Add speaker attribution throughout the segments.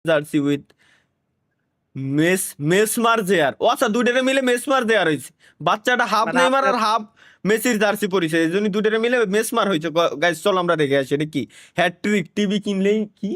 Speaker 1: Jersey with মেসমার জেয়ার। ও আচ্ছা, দুইটারে মিলে মেসমার জেয়ার হয়েছে। বাচ্চাটা হাফ
Speaker 2: মানে
Speaker 1: নেইমার আর
Speaker 2: আপনার
Speaker 1: হাফ মেসির জার্সি পরিছে, এই জন্য দুইটারে মিলে মেসমার হয়েছে। গাইস চল আমরা দেখে আসি এটা কি। হ্যাট্রিক টিভি কিনলেই কি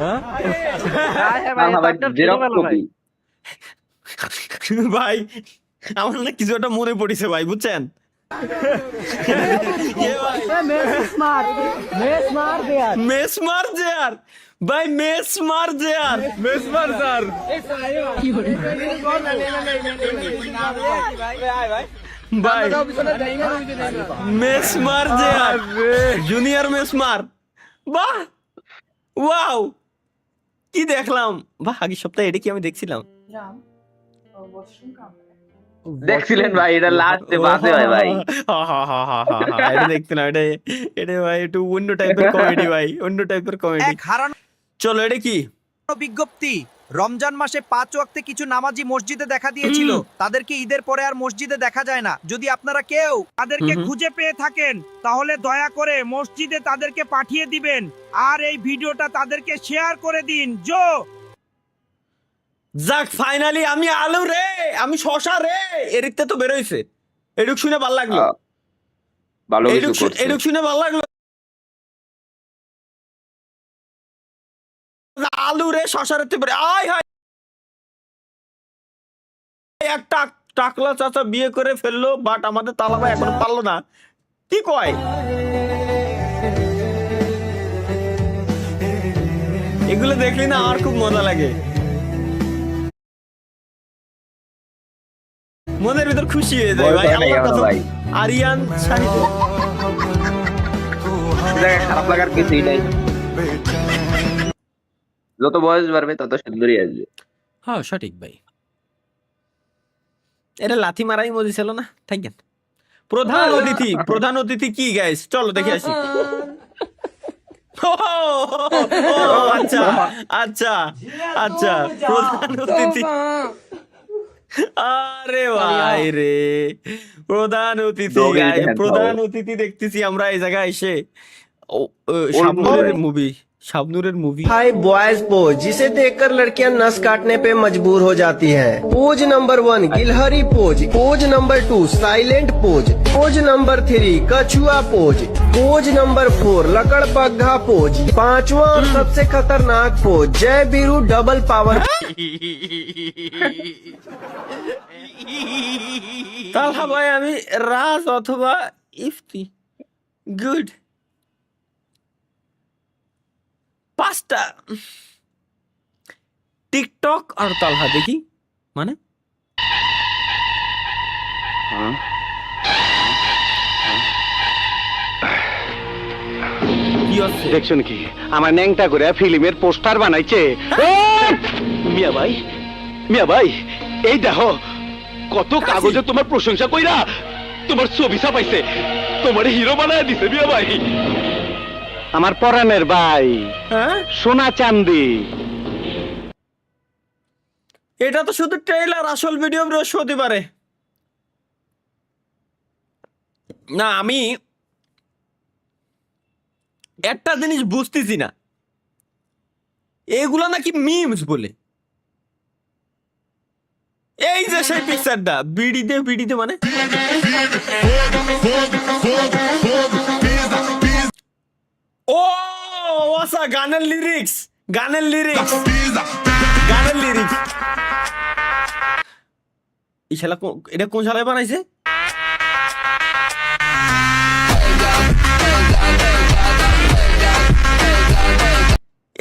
Speaker 1: হ্যাঁ?
Speaker 2: ভাই,
Speaker 3: ভাই
Speaker 2: আপনার
Speaker 3: জেরক্স
Speaker 2: ছোটবেলা ভাই।
Speaker 3: কপি।
Speaker 1: ভাই আমার না কিছু একটা মনে পড়েছে ভাই, বুঝছেন? এ ভাই, মেসমার জেয়ার ভাই, মেসমার জেয়ার, মেসমার স্যার ভাই, মেসমার জেয়ার, জুনিয়র মেসমার। বাহ, ওয়াও, কি দেখলাম! বাহ, আগের সপ্তাহে এটা কি আমি দেখছিলাম?
Speaker 3: দেখছিলেন ভাই, এটা লাস্টে বাসে হয় ভাই।
Speaker 1: এটা দেখতে না, এটা ভাই একটু অন্য টাইপের কমেডি ভাই, অন্য টাইপের কমেডি।
Speaker 4: এক হারানো
Speaker 1: চলো এটা কি?
Speaker 4: বিজ্ঞপ্তি। রমজান মাসে 5 ওয়াক্তে কিছু নামাজি মসজিদে দেখা দিয়েছিল, তাদেরকে ঈদের পরে আর মসজিদে দেখা যায় না। যদি আপনারা কেউ তাদেরকে খুঁজে পেয়ে থাকেন তাহলে দয়া করে মসজিদে তাদেরকে পাঠিয়ে দিবেন আর এই ভিডিওটা তাদেরকে শেয়ার করে দিন।
Speaker 1: যাক, ফাইনালি আমি আলু রে, আমি শশা রে, এদিকতে তো বেরোইছে। এডুক শুনে ভাল লাগলো,
Speaker 3: ভালো কিছু করছে।
Speaker 1: এডুক শুনে ভাল লাগলো। আলু রে, শশা রে, আয় হায়, একটা টাকলা চাচা বিয়ে করে ফেললো, বাট আমাদের তালা ভাই এখনো পারলো না। কি কয়? এগুলো দেখলি না আমার খুব মজা লাগে, মনের ভিতর খুশি হয়ে যায় ভাই। আল্লাহর কসম,
Speaker 3: ভাই
Speaker 1: আরিয়ান শাহিদ
Speaker 3: খারাপ লাগার কিছুই নাই, যত বয়স বাড়বে তত সুন্দরই আসবে।
Speaker 1: হ্যাঁ সঠিক ভাই, এটা লাথি মারাই মজি ছিল না। থাকেন প্রধান অতিথি, প্রধান অতিথি কি গাইস, চলো দেখে আসি। ও, আচ্ছা আচ্ছা আচ্ছা, প্রধান অতিথি। আরে ভাই রে, প্রধান অতিথি, প্রধান অতিথি দেখতেছি আমরা এই জায়গায় এসে। শাবনূরের মুভি, শাবনূরের মুভি।
Speaker 5: हाई बॉयज पोज, जिसे देखकर लड़कियां नस काटने पे मजबूर हो जाती हैं। पोज नंबर 1 गिलहरी pose, pose number 2 silent pose, pose number 3 कछुआ पोज, पोज नंबर 4 लकड़पग्घा पोज, पांचवा और सबसे खतरनाक पोज जय बीरू डबल पावर।
Speaker 1: তালহা ভাই, আমি রাজ অথবা ইফতি। গুড, 5টা টিকটক আর তালহা দেখি মানে কি হচ্ছে?
Speaker 2: দেখছেন কি আমার ন্যাংটা করে ফিল্মের পোস্টার বানাইছে। মিয়া ভাই, মিয়া ভাই, এই দেখো কত কাগজে তোমার প্রশংসা কইরা তোমার ছবি ছাপাইছে, তোমার হিরো বানায় দিছে মিয়া ভাই। আমার পরাণের ভাই,
Speaker 1: হ্যাঁ,
Speaker 2: সোনা চাঁদি।
Speaker 1: এটা তো শুধু ট্রেইলার, আসল ভিডিও বৃহস্পতিবারে। না, আমি একটা জিনিস বুঝতেছি না, এগুলা নাকি মিমস বলে। এই যে সেই পিকচারটা, বিড়িতে মানে ও আচ্ছা, গানের লিরিক্স, গানের লিরিক্স, গানের লিরিক্স। এই শালা এটা কোন শালায় বানাইছে?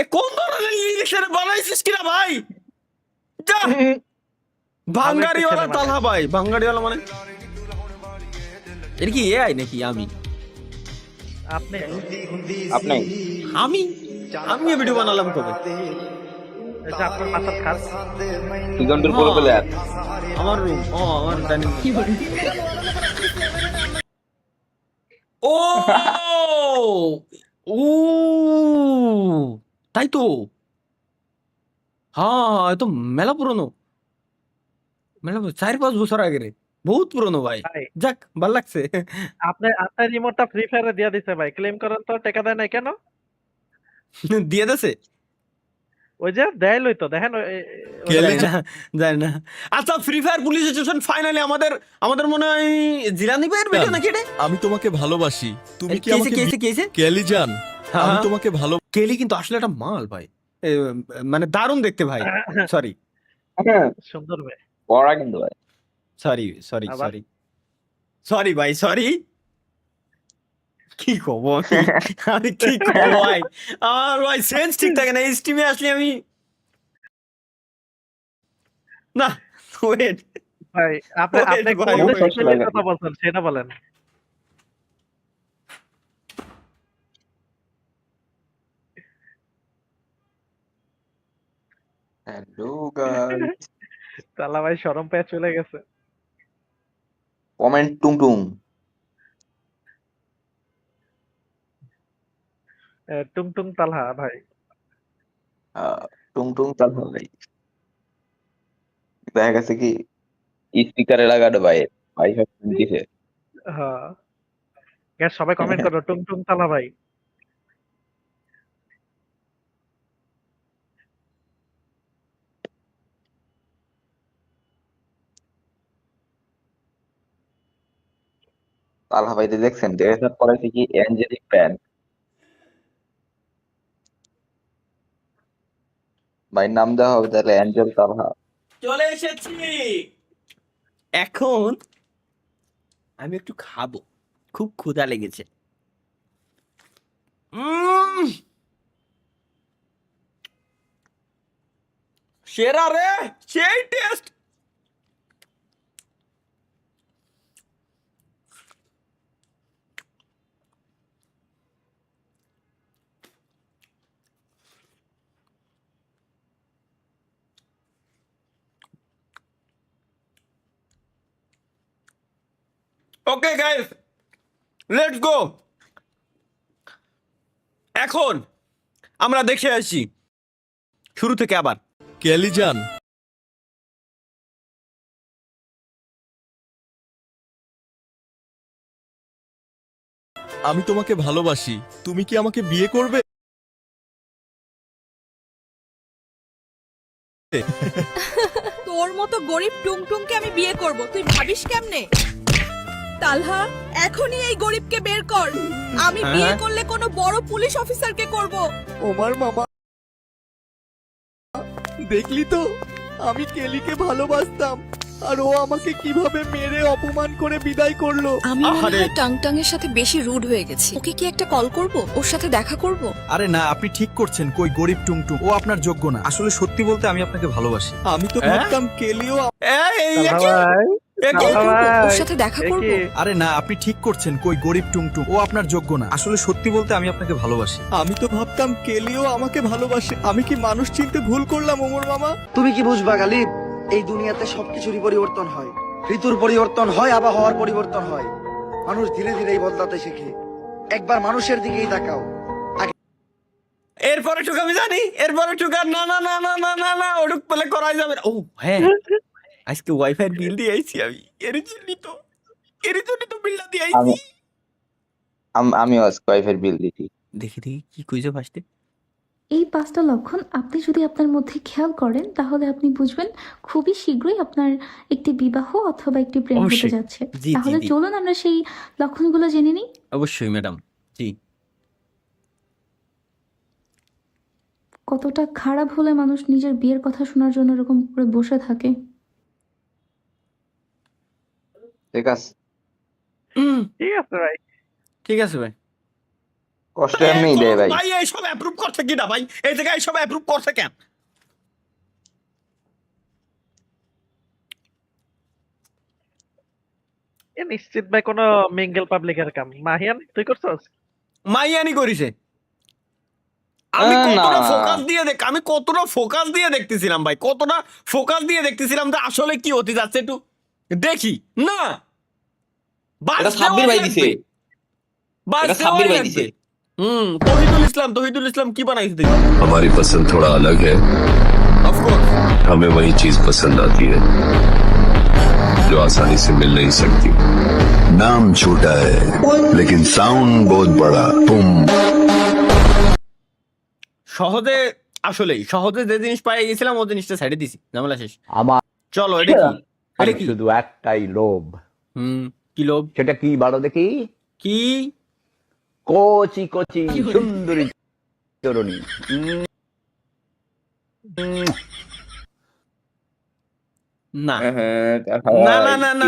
Speaker 1: এ কোন ধরনের লিরিক্স বানাইছিস কিনা ভাই? যা, ভাঙ্গারিওয়ালা তালহা ভাই, ভাঙ্গারিওয়ালা মানে এটা কি এআই নাকি? আমি
Speaker 2: আপনি
Speaker 3: আপনি
Speaker 1: আমি আমি ভিডিও বানালাম কবে?
Speaker 2: আপনার মাথার খাস
Speaker 3: দিগন্তের বড় প্লেয়ার।
Speaker 1: আমার রুম, ও আমার ডাইনিং রুম। ও ও, তাই তো, হ্যাঁ এ তো মেলা পুরনো, মেলা 4-5 বছর আগে রে, বহুত পুরনো ভাই।
Speaker 2: ভাই,
Speaker 1: যাক, ভাল লাগছে।
Speaker 2: আপনার রিমোটটা ফ্রি ফায়ারে দিয়ে দিছে ভাই, ক্লেম করেন তো, টাকা দেয় নাই কেন?
Speaker 1: দিয়ে দেছে
Speaker 6: ওই যে দেয়ালই তো দেখেন
Speaker 1: জানি না, জানি না। আচ্ছা, free fire police station finally আমাদের মনে হয় জিলানি ভাইয়ের ভিডিও নাকি রে?
Speaker 7: আমি তোমাকে ভালোবাসি, তুমি কি আমাকে
Speaker 1: কেসে
Speaker 7: কেলি জান,
Speaker 1: হ্যাঁ,
Speaker 7: আমি
Speaker 1: হ্যাঁ।
Speaker 7: তোমাকে ভালো
Speaker 1: কেলি কিন্তু আসলে একটা মাল ভাই, মানে দারুণ দেখতে ভাই। সরি
Speaker 6: সুন্দর ভাই।
Speaker 3: পড়া কিন্তু ভাই।
Speaker 1: সরি সরি
Speaker 6: আবার?
Speaker 1: সরি সরি ভাই, সরি। কি কব আমি কি কব ভাই, আমার ভাই সেন্স ঠিক থাকে না। এই স্ট্রিমে আসলে আমি না, ওয়েট
Speaker 6: ভাই আপনি
Speaker 1: Wait,
Speaker 6: আপনি
Speaker 1: ভাই,
Speaker 6: কোন
Speaker 1: wait.
Speaker 6: দেশের কথা বলছেন সেটা বলেন।
Speaker 3: হ্যালো গাইস,
Speaker 6: তালা ভাই শরম পেয়ে চলে গেছে।
Speaker 3: কমেন্ট টুং টুং।
Speaker 6: টুং টুং তালহা ভাই।
Speaker 3: টুং টুং চাল ভাই। দেখা গেছে কি স্পিকারে লাগানো ভাই, ভাই সব দিছে।
Speaker 6: হ্যাঁ গ্যাস সবাই কমেন্ট করো টুং টুং তালহা ভাই।
Speaker 3: তালহা ভাইতে দেখছেন ড্রেস আপ করাইছে কি অ্যাঞ্জেলিক প্যান্ট। ভাই নাম দেওয়া হবে তাহলে অ্যাঞ্জেল তালহা।
Speaker 1: চলে এসেছি। এখন আমি একটু খাবো, খুব ক্ষুধা লেগেছে। সেরা রে, সেই test. Okay guys, let's go. এখন আমরা দেখে আসি শুরু থেকে আবার।
Speaker 7: কেলি জান, আমি তোমাকে ভালোবাসি, তুমি কি আমাকে বিয়ে করবে?
Speaker 8: তোর মতো গরিব টুংটুংকে আমি বিয়ে করব, তুই ভাবিস কেমনে? তালহা এখনই এই গরিবকে বের কর। আমি বিয়ে করলে কোনো বড় পুলিশ অফিসারকে করব।
Speaker 7: ওমার মামা, দেখলি তো আমি কেলিকে ভালোবাসতাম, আর ও আমাকে কিভাবে মেরে অপমান করে বিদায় করলো।
Speaker 8: আমি মনে
Speaker 1: আহারে।
Speaker 8: হয় টাংটাংয়ের সাথে বেশি রুড হয়ে গেছি। ওকে কি একটা কল করব, ওর সাথে দেখা করব?
Speaker 4: আরে না, আপনি ঠিক করছেন। কই গরিব টুংটুং, ও আপনার যোগ্য না। আসলে সত্যি বলতে আমি আপনাকে ভালোবাসি।
Speaker 7: আমি তো
Speaker 1: হ্যাঁ?
Speaker 7: ভাবতাম কেলিও
Speaker 1: এই
Speaker 6: তালহা ভাই, তালহা ভাই,
Speaker 8: ওর সাথে দেখা
Speaker 6: এ
Speaker 8: করব?
Speaker 6: কি?
Speaker 4: আরে না, আপনি ঠিক করছেন। কই গরিব টুংটুং, ও আপনার যোগ্য না। আসলে সত্যি বলতে আমি আপনাকে ভালোবাসি।
Speaker 7: আমি তো ভাবতাম কেলিও আমাকে ভালোবাসে। আমি কি মানুষ চিনতে ভুল করলাম ওমর মামা?
Speaker 9: তুমি কি বুঝবা গালিব, এই দুনিয়াতে সবকিছুরই পরিবর্তন হয়। ঋতুর পরিবর্তন হয়, আবহাওয়ার পরিবর্তন হয়। মানুষ ধীরে ধীরেই বদলাতে শেখে। একবার মানুষের দিকেই তাকাও।
Speaker 1: এরপরে টুক আমি জানি, এরপরে টুক আর না না না না না না না ওটুক পেলে করাই যাবে না। ও হ্যাঁ, আজকে ওয়াইফাই বিল দিয়ে আইছি আমি। এর জন্যই তো বিলটা দিয়ে আইছি।
Speaker 3: আমিও আজকে ওয়াইফাই বিল দিছি।
Speaker 1: দেখি কি কইছো ফার্স্টে।
Speaker 10: এই 5টা লক্ষণ আপনি যদি আপনার মধ্যে খেয়াল করেন তাহলে আপনি বুঝবেন খুবই শীঘ্রই আপনার একটি বিবাহ অথবা একটি প্রেম হতে
Speaker 1: অবশ্যই।
Speaker 10: যাচ্ছে।
Speaker 1: জি,
Speaker 10: তাহলে
Speaker 1: জি।
Speaker 10: চলুন আমরা সেই লক্ষণগুলো জেনে নিই।
Speaker 1: অবশ্যই ম্যাডাম, জি।
Speaker 10: কতটা খারাপ হলে মানুষ নিজের বিয়ের কথা শোনার জন্য এরকম করে বসে থাকে।
Speaker 3: ঠিক আছে,
Speaker 6: ঠিক আছে ভাই।
Speaker 1: ঠিক আছে ভাই।
Speaker 3: কষ্ট এমনিই দেয় ভাই।
Speaker 1: ভাই এই সব অ্যাপ্রুভ করছে কি না ভাই? এই জায়গায় সব অ্যাপ্রুভ করছে কেন?
Speaker 6: এ নিশ্চিত ভাই কোন মিঙ্গেল পাবলিকের কাম। মাহিয়ান তুই করছস?
Speaker 1: মাইয়ানি করিছে। আমি
Speaker 3: না।
Speaker 1: কতটা ফোকাস দিয়ে দেখতেছিলাম ভাই, কতটা ফোকাস দিয়ে দেখতেছিলাম যে আসলে কি হতে যাচ্ছে একটু দেখি না।
Speaker 3: এটা সাব্বির ভাই দিছে। এটা সাব্বির ভাই দিছে।
Speaker 1: তহিদুল ইসলাম কি বানাইছে দেখি।
Speaker 11: हमारी पसंद थोड़ा अलग है,
Speaker 1: অফকোর্স।
Speaker 11: हमें वही चीज पसंद आती है जो आसानी से मिल नहीं सकती। नाम छोटा है लेकिन साउंड बहुत बड़ा, तुम।
Speaker 1: সহজে আসলেই সহজে যে জিনিস পাই গেছিলাম ও জিনিসটা সাইডে দিছি, ঝামেলা শেষ।
Speaker 5: আমার
Speaker 1: চলো এটা কি? এটা কি?
Speaker 5: শুধু একটাই লোভ,
Speaker 1: কি লোভ?
Speaker 5: সেটা কি বলো দেখি?
Speaker 1: কি?
Speaker 5: কচি কচি সুন্দরী তরুণী।
Speaker 1: না
Speaker 3: হ্যাঁ,
Speaker 1: না না না না